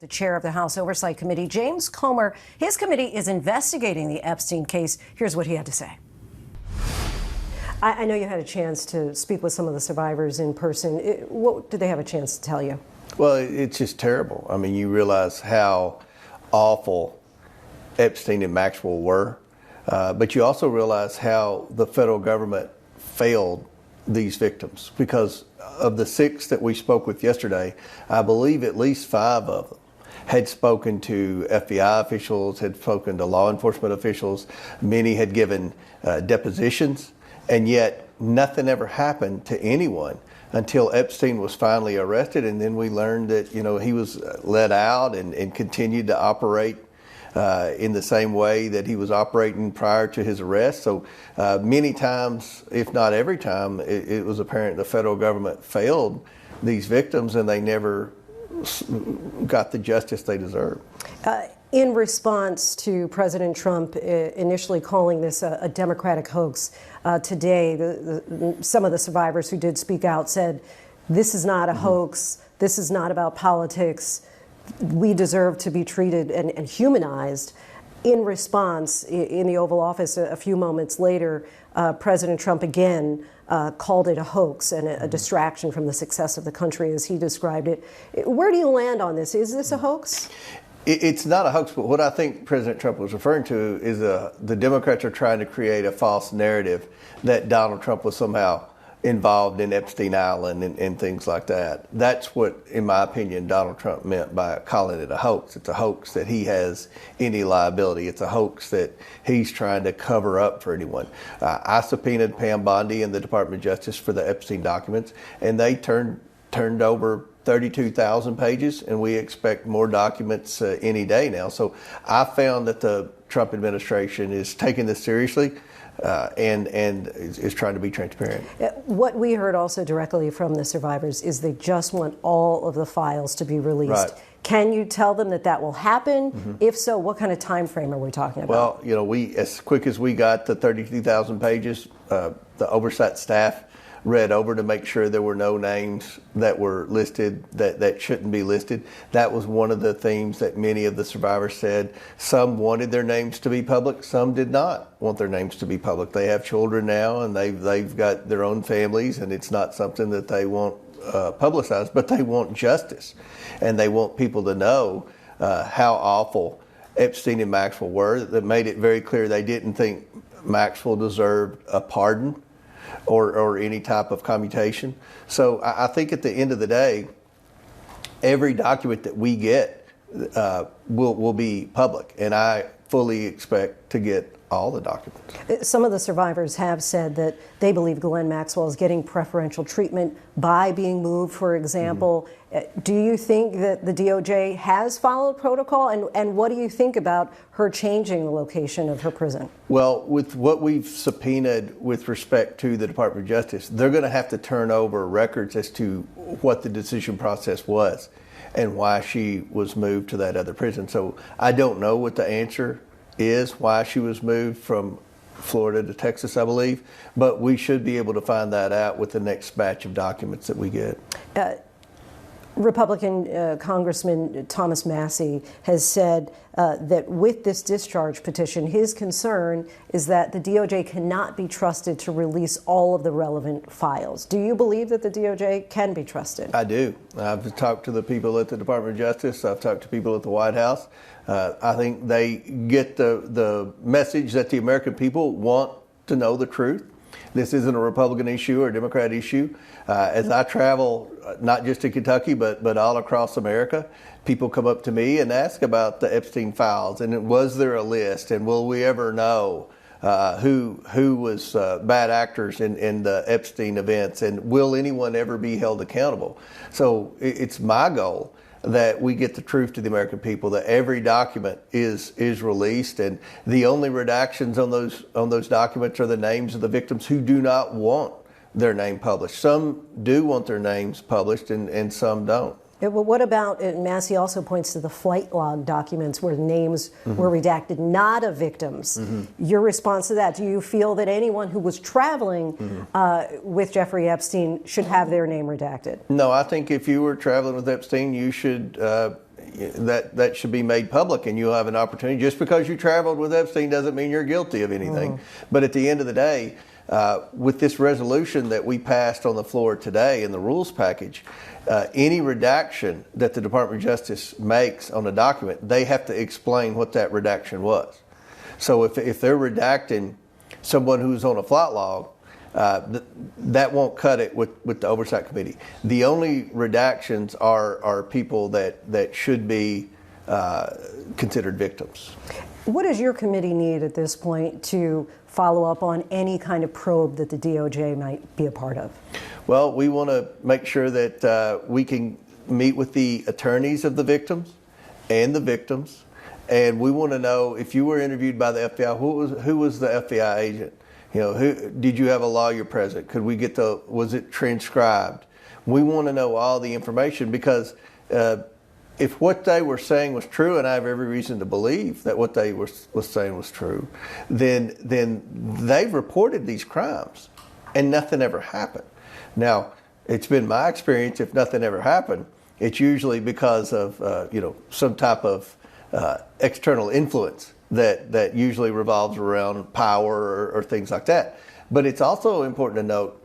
The chair of the House Oversight Committee, James Comer, his committee is investigating the Epstein case. Here's what he had to say. I know you had a chance to speak with some of the survivors in person. What did they have a chance to tell you? Well, it's just terrible. I mean, you realize how awful Epstein and Maxwell were, but you also realize how the federal government failed these victims. Because of the 6 that we spoke with yesterday, I believe at least 5 of them had spoken to FBI officials, had spoken to law enforcement officials. Many had given depositions, and yet nothing ever happened to anyone until Epstein was finally arrested. And then we learned that, you know, he was let out and continued to operate in the same way that he was operating prior to his arrest. So many times, if not every time, it was apparent the federal government failed these victims and they never got the justice they deserve. In response to President Trump initially calling this a Democratic hoax, today some of the survivors who did speak out said, this is not a hoax, this is not about politics, we deserve to be treated and humanized. In response, in the Oval Office a few moments later, President Trump again called it a hoax and a distraction from the success of the country, as he described it. Where do you land on this? Is this a hoax? It's not a hoax, but what I think President Trump was referring to is the Democrats are trying to create a false narrative that Donald Trump was somehow involved in Epstein Island and things like that. That's what, in my opinion, Donald Trump meant by calling it a hoax. It's a hoax that he has any liability. It's a hoax that he's trying to cover up for anyone. I subpoenaed Pam Bondi and the Department of Justice for the Epstein documents, and they turned over 32,000 pages, and we expect more documents any day now. So I found that the Trump administration is taking this seriously. And is trying to be transparent. What we heard also directly from the survivors is they just want all of the files to be released. Right. Can you tell them that that will happen? If so, what kind of time frame are we talking about? Well, you know, we, as quick as we got the 32,000 pages, the oversight staff read over to make sure there were no names that were listed that shouldn't be listed. That was one of the themes that many of the survivors said. Some wanted their names to be public, some did not want their names to be public. They have children now and they've got their own families, and it's not something that they want publicized, but they want justice. And they want people to know how awful Epstein and Maxwell were. That made it very clear they didn't think Maxwell deserved a pardon or any type of commutation. So I think at the end of the day, every document that we get will be public, and I fully expect to get all the documents. Some of the survivors have said that they believe Ghislaine Maxwell is getting preferential treatment by being moved, for example. Do you think that the DOJ has followed protocol? And what do you think about her changing the location of her prison? Well, with what we've subpoenaed with respect to the Department of Justice, they're going to have to turn over records as to what the decision process was and why she was moved to that other prison. So I don't know what the answer is, why she was moved from Florida to Texas, I believe, but we should be able to find that out with the next batch of documents that we get. Republican Congressman Thomas Massie has said that with this discharge petition, his concern is that the DOJ cannot be trusted to release all of the relevant files. Do you believe that the DOJ can be trusted? I do. I've talked to the people at the Department of Justice. I've talked to people at the White House. I think they get the message that the American people want to know the truth. This isn't a Republican issue or a Democrat issue. As I travel, not just to Kentucky, but all across America, people come up to me and ask about the Epstein files, and was there a list, and will we ever know who was bad actors in the Epstein events, and will anyone ever be held accountable? So it's my goal that we get the truth to the American people, that every document is released, and the only redactions on those documents are the names of the victims who do not want their name published. Some do want their names published, and some don't. Well, what about, Massie also points to the flight log documents where names were redacted, not of victims. Your response to that, do you feel that anyone who was traveling with Jeffrey Epstein should have their name redacted? No, I think if you were traveling with Epstein, you should that should be made public, and you'll have an opportunity. Just because you traveled with Epstein doesn't mean you're guilty of anything. But at the end of the day, with this resolution that we passed on the floor today in the rules package, any redaction that the Department of Justice makes on a document, they have to explain what that redaction was. So if they're redacting someone who's on a flight log, that won't cut it with the Oversight Committee. The only redactions are people that should be considered victims. What does your committee need at this point to follow up on any kind of probe that the DOJ might be a part of? Well, we want to make sure that we can meet with the attorneys of the victims and the victims, and we want to know, if you were interviewed by the FBI, who was the FBI agent? Who did you have a lawyer present? Could we get was it transcribed? We want to know all the information, because if what they were saying was true, and I have every reason to believe that what they was saying was true, then they've reported these crimes and nothing ever happened. Now, it's been my experience, if nothing ever happened, it's usually because of some type of external influence that usually revolves around power or things like that. But it's also important to note,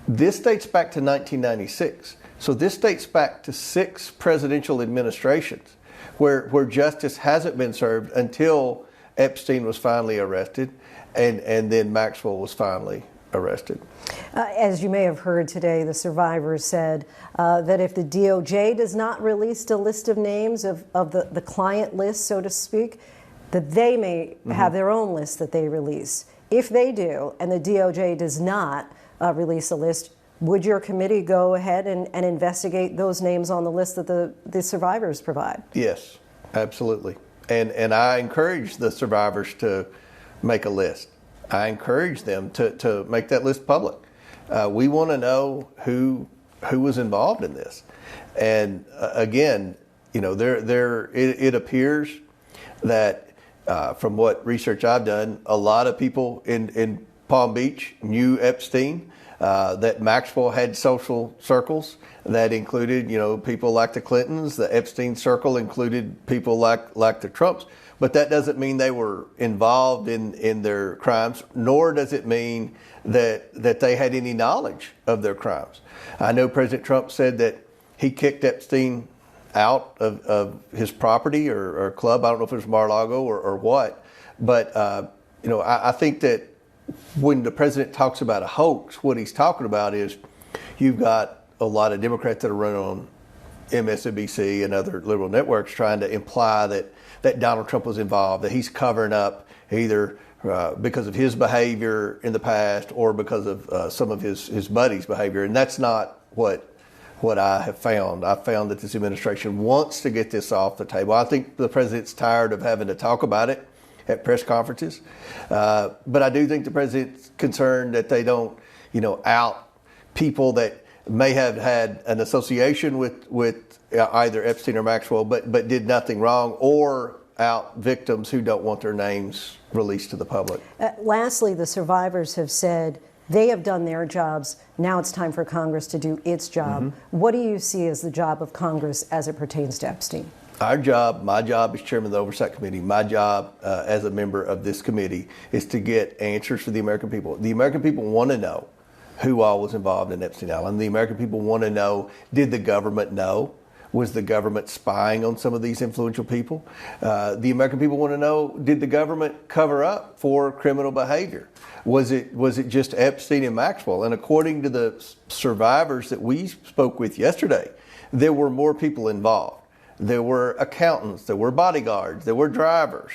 this dates back to 1996. So this dates back to 6 presidential administrations where justice hasn't been served until Epstein was finally arrested, and then Maxwell was finally arrested. As you may have heard today, the survivors said that if the DOJ does not release a list of names of the client list, so to speak, that they may have their own list that they release. If they do, and the DOJ does not release a list, would your committee go ahead and investigate those names on the list that the survivors provide? Yes, absolutely. And I encourage the survivors to make a list. I encourage them to make that list public. We want to know who was involved in this. And again, it appears that from what research I've done, a lot of people in Palm Beach knew Epstein, that Maxwell had social circles that included, people like the Clintons. The Epstein circle included people like the Trumps. But that doesn't mean they were involved in their crimes, nor does it mean that they had any knowledge of their crimes. I know President Trump said that he kicked Epstein out of his property or club. I don't know if it was Mar-a-Lago or what. But, I think that when the president talks about a hoax, what he's talking about is you've got a lot of Democrats that are running on MSNBC and other liberal networks trying to imply that Donald Trump was involved, that he's covering up either because of his behavior in the past or because of some of his buddies' behavior. And that's not what I have found. I found that this administration wants to get this off the table. I think the president's tired of having to talk about it at press conferences. But I do think the president's concerned that they don't, out people that may have had an association with either Epstein or Maxwell, but did nothing wrong, or out victims who don't want their names released to the public. Lastly, the survivors have said they have done their jobs. Now it's time for Congress to do its job. What do you see as the job of Congress as it pertains to Epstein? Our job, my job as chairman of the Oversight Committee, my job as a member of this committee is to get answers for the American people. The American people want to know who all was involved in Epstein Island. The American people want to know, did the government know? Was the government spying on some of these influential people? The American people want to know, did the government cover up for criminal behavior? Was it just Epstein and Maxwell? And according to the survivors that we spoke with yesterday, there were more people involved. There were accountants, there were bodyguards, there were drivers.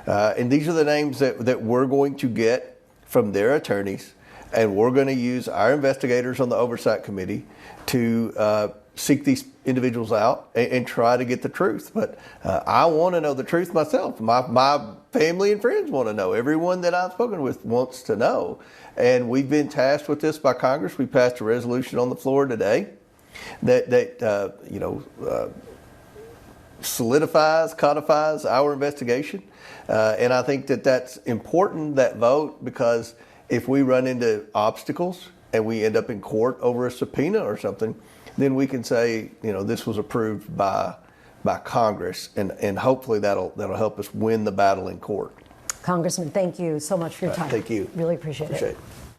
And these are the names that we're going to get from their attorneys, and we're going to use our investigators on the Oversight Committee to seek these individuals out and try to get the truth. But I want to know the truth myself. My family and friends want to know. Everyone that I've spoken with wants to know. And we've been tasked with this by Congress. We passed a resolution on the floor today that solidifies, codifies our investigation. And I think that's important, that vote, because if we run into obstacles and we end up in court over a subpoena or something, then we can say, this was approved by by Congress, and hopefully that'll help us win the battle in court. Congressman, thank you so much for your time. Thank you. Really appreciate it.